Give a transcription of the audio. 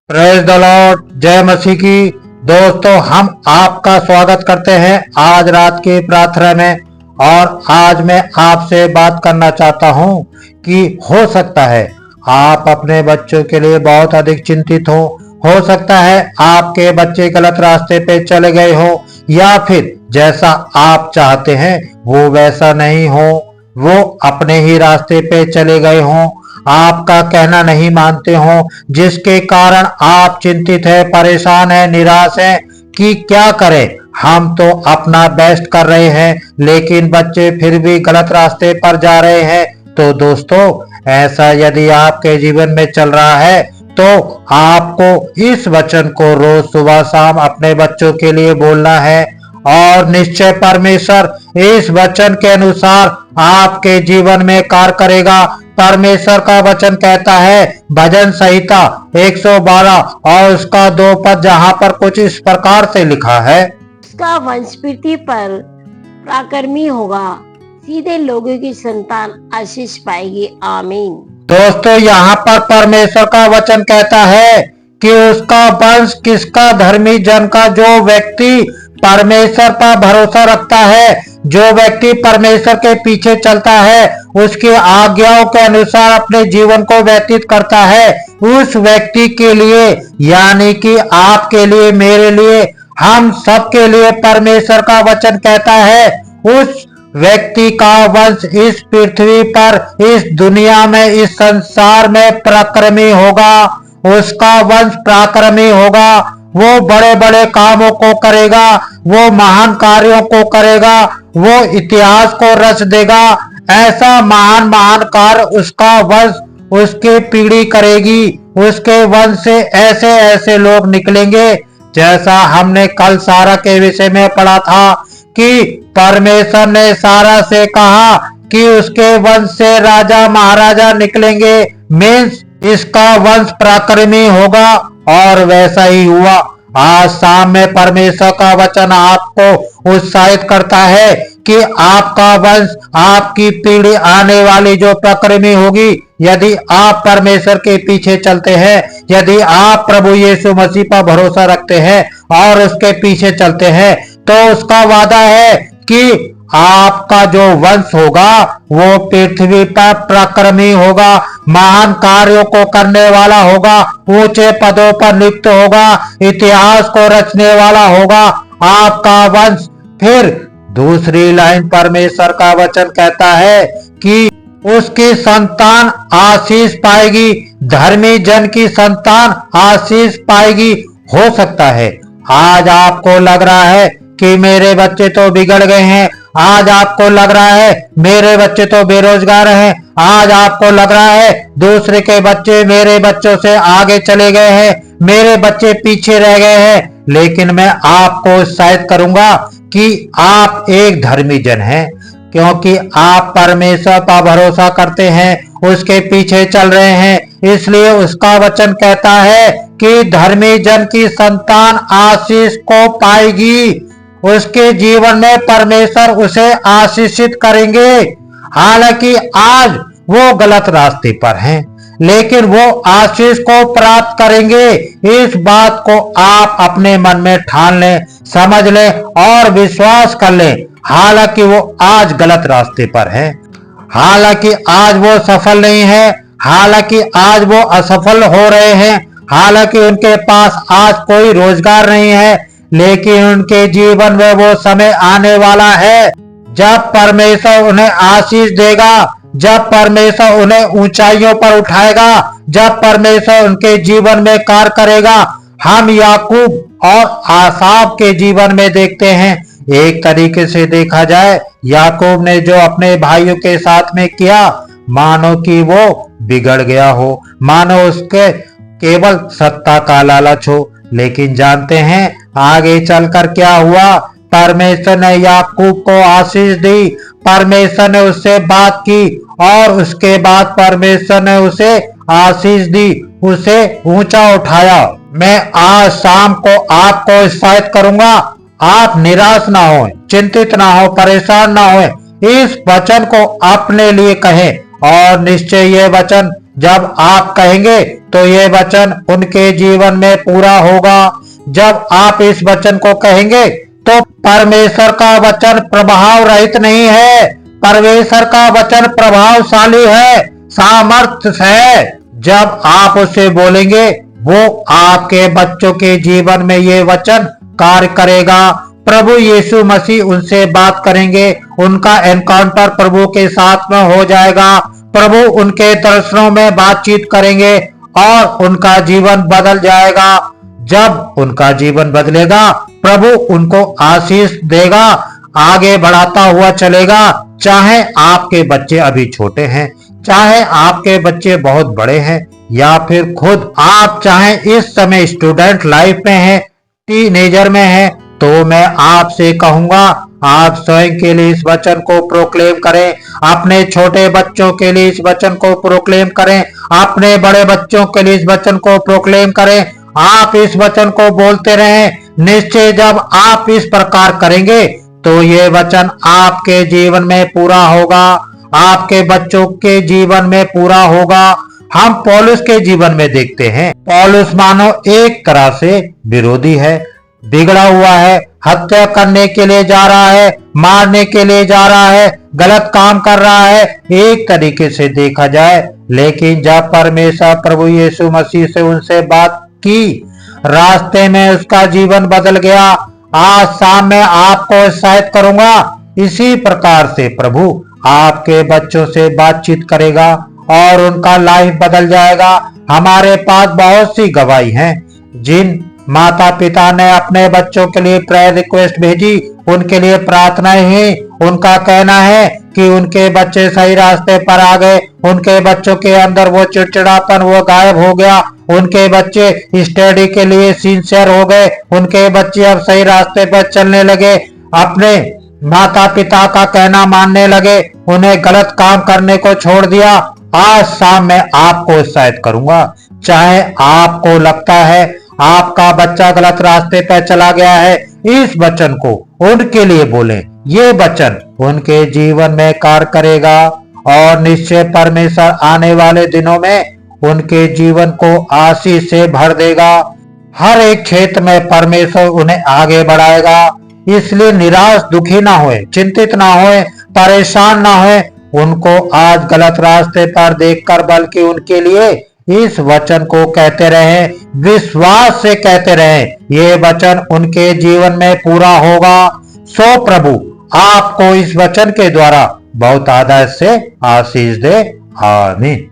Praise the Lord, जय मसीह की। दोस्तों, हम आपका स्वागत करते हैं आज रात की प्रार्थना में। और आज मैं आपसे बात करना चाहता हूं कि हो सकता है आप अपने बच्चों के लिए बहुत अधिक चिंतित हो सकता है आपके बच्चे गलत रास्ते पे चले गए हो, या फिर जैसा आप चाहते हैं वो वैसा नहीं हो, वो अपने ही रास्ते पे चले गए हों, आपका कहना नहीं मानते हो, जिसके कारण आप चिंतित है, परेशान है, निराश है कि क्या करें। हम तो अपना बेस्ट कर रहे हैं लेकिन बच्चे फिर भी गलत रास्ते पर जा रहे हैं। तो दोस्तों, ऐसा यदि आपके जीवन में चल रहा है तो आपको इस वचन को रोज सुबह शाम अपने बच्चों के लिए बोलना है और निश्चय परमेश्वर इस वचन के अनुसार आपके जीवन में कार्य करेगा। परमेश्वर का वचन कहता है भजन संहिता 112 और उसका 2 पद, जहाँ पर कुछ इस प्रकार से लिखा है, उसका वंश पृथ्वी पर पराक्रमी होगा, सीधे लोगों की संतान आशीष पाएगी। आमीन। दोस्तों, यहाँ पर परमेश्वर का वचन कहता है कि उसका वंश किसका? धर्मी जन का, जो व्यक्ति परमेश्वर पर भरोसा रखता है, जो व्यक्ति परमेश्वर के पीछे चलता है, उसकी आज्ञाओं के अनुसार अपने जीवन को व्यतीत करता है, उस व्यक्ति के लिए, यानी कि आपके लिए, मेरे लिए, हम सब के लिए परमेश्वर का वचन कहता है उस व्यक्ति का वंश इस पृथ्वी पर, इस दुनिया में, इस संसार में पराक्रमी होगा। उसका वंश पराक्रमी होगा, वो बड़े बड़े कामों को करेगा, वो महान कार्यों को करेगा, वो इतिहास को रच देगा। ऐसा महान महान कार्य उसका वंश, उसकी पीढ़ी करेगी। उसके वंश से ऐसे ऐसे लोग निकलेंगे, जैसा हमने कल सारा के विषय में पढ़ा था कि परमेश्वर ने सारा से कहा कि उसके वंश से राजा महाराजा निकलेंगे, मीन्स इसका वंश पराक्रमी होगा। और वैसा ही हुआ। आज शाम में परमेश्वर का वचन आपको उत्साहित करता है कि आपका वंश, आपकी पीढ़ी आने वाली जो पराक्रमी होगी, यदि आप परमेश्वर के पीछे चलते हैं, यदि आप प्रभु यीशु मसीह पर भरोसा रखते हैं और उसके पीछे चलते हैं, तो उसका वादा है कि आपका जो वंश होगा वो पृथ्वी पर पराक्रमी होगा, महान कार्यों को करने वाला होगा, ऊंचे पदों पर नियुक्त होगा, इतिहास को रचने वाला होगा आपका वंश। फिर दूसरी लाइन परमेश्वर का वचन कहता है कि उसकी संतान आशीष पाएगी, धर्मी जन की संतान आशीष पाएगी। हो सकता है आज आपको लग रहा है कि मेरे बच्चे तो बिगड़ गए हैं, आज आपको लग रहा है मेरे बच्चे तो बेरोजगार हैं, आज आपको लग रहा है दूसरे के बच्चे मेरे बच्चों से आगे चले गए हैं, मेरे बच्चे पीछे रह गए हैं। लेकिन मैं आपको उत्साहित करूंगा कि आप एक धर्मी जन हैं, क्योंकि आप परमेश्वर पर भरोसा करते हैं, उसके पीछे चल रहे हैं। इसलिए उसका वचन कहता है कि धर्मी जन की संतान आशीष को पाएगी, उसके जीवन में परमेश्वर उसे आशीषित करेंगे। हालांकि आज वो गलत रास्ते पर हैं, लेकिन वो आशीष को प्राप्त करेंगे। इस बात को आप अपने मन में ठान लें, समझ लें और विश्वास कर लें। हालांकि वो आज गलत रास्ते पर हैं, हालांकि आज वो सफल नहीं है, हालांकि आज वो असफल हो रहे हैं, हालांकि उनके पास आज कोई रोजगार नहीं है, लेकिन उनके जीवन में वो समय आने वाला है जब परमेश्वर उन्हें आशीष देगा, जब परमेश्वर उन्हें ऊंचाइयों पर उठाएगा, जब परमेश्वर उनके जीवन में कार्य करेगा। हम याकूब और आसाफ के जीवन में देखते हैं, एक तरीके से देखा जाए याकूब ने जो अपने भाइयों के साथ में किया, मानो कि वो बिगड़ गया हो, मानो उसके केवल सत्ता का लालच हो। लेकिन जानते हैं आगे चलकर क्या हुआ? परमेश्वर ने याकूब को आशीष दी, परमेश्वर ने उससे बात की और उसके बाद परमेश्वर ने उसे आशीष दी, उसे ऊंचा उठाया। मैं आज शाम को आपको उत्साहित करूंगा, आप निराश ना हो, चिंतित ना हो, परेशान ना हो, इस वचन को अपने लिए कहें और निश्चय ये वचन जब आप कहेंगे तो ये वचन उनके जीवन में पूरा होगा। जब आप इस वचन को कहेंगे तो परमेश्वर का वचन प्रभाव रहित नहीं है। परमेश्वर का वचन प्रभावशाली है, सामर्थ्य है। जब आप उसे बोलेंगे वो आपके बच्चों के जीवन में ये वचन कार्य करेगा। प्रभु यीशु मसीह उनसे बात करेंगे, उनका एनकाउंटर प्रभु के साथ में हो जाएगा। प्रभु उनके दर्शनों में बातचीत करेंगे और उनका जीवन बदल जाएगा। जब उनका जीवन बदलेगा प्रभु उनको आशीष देगा, आगे बढ़ाता हुआ चलेगा। चाहे आपके बच्चे अभी छोटे हैं, चाहे आपके बच्चे बहुत बड़े हैं, या फिर खुद आप चाहे इस समय स्टूडेंट लाइफ में हैं, टीनेजर में हैं, तो मैं आपसे कहूंगा आप स्वयं के लिए इस वचन को प्रोक्लेम करें, अपने छोटे बच्चों के लिए इस वचन को प्रोक्लेम करें, अपने बड़े बच्चों के लिए इस वचन को प्रोक्लेम करें। आप इस वचन को बोलते रहें। निश्चय जब आप इस प्रकार करेंगे तो ये वचन आपके जीवन में पूरा होगा, आपके बच्चों के जीवन में पूरा होगा। हम पौलुस के जीवन में देखते हैं, पौलुस मानो एक तरह से विरोधी है, बिगड़ा हुआ है, हत्या करने के लिए जा रहा है, मारने के लिए जा रहा है, गलत काम कर रहा है एक तरीके से देखा जाए। लेकिन जब परमेश्वर प्रभु यीशु मसीह से उनसे बात की, रास्ते में उसका जीवन बदल गया। आज शाम में आपको उत्साहित करूंगा, इसी प्रकार से प्रभु आपके बच्चों से बातचीत करेगा और उनका लाइफ बदल जाएगा। हमारे पास बहुत सी गवाही हैं, जिन माता पिता ने अपने बच्चों के लिए प्रेयर रिक्वेस्ट भेजी, उनके लिए प्रार्थनाएं हुई। उनका कहना है कि उनके बच्चे सही रास्ते पर आ गए, उनके बच्चों के अंदर वो चिड़चिड़ापन वो गायब हो गया, उनके बच्चे स्टडी के लिए सिंसियर हो गए, उनके बच्चे अब सही रास्ते पर चलने लगे, अपने माता पिता का कहना मानने लगे, उन्हें गलत काम करने को छोड़ दिया। आज शाम में आपको उत्साहित करूंगा। चाहे आपको लगता है आपका बच्चा गलत रास्ते पर चला गया है, इस वचन को उनके लिए बोलें। ये वचन उनके जीवन में कार्य करेगा और निश्चय परमेश्वर आने वाले दिनों में उनके जीवन को आशीष से भर देगा। हर एक क्षेत्र में परमेश्वर उन्हें आगे बढ़ाएगा। इसलिए निराश दुखी ना होए, चिंतित ना होए, परेशान ना होए। उनको आज गलत रास्ते पर देखकर बल्कि उनके लिए इस वचन को कहते रहें, विश्वास से कहते रहें। ये वचन उनके जीवन में पूरा होगा। सो प्रभु आपको इस वचन के द्वारा बहुत आदर से आशीष दे। आमीन।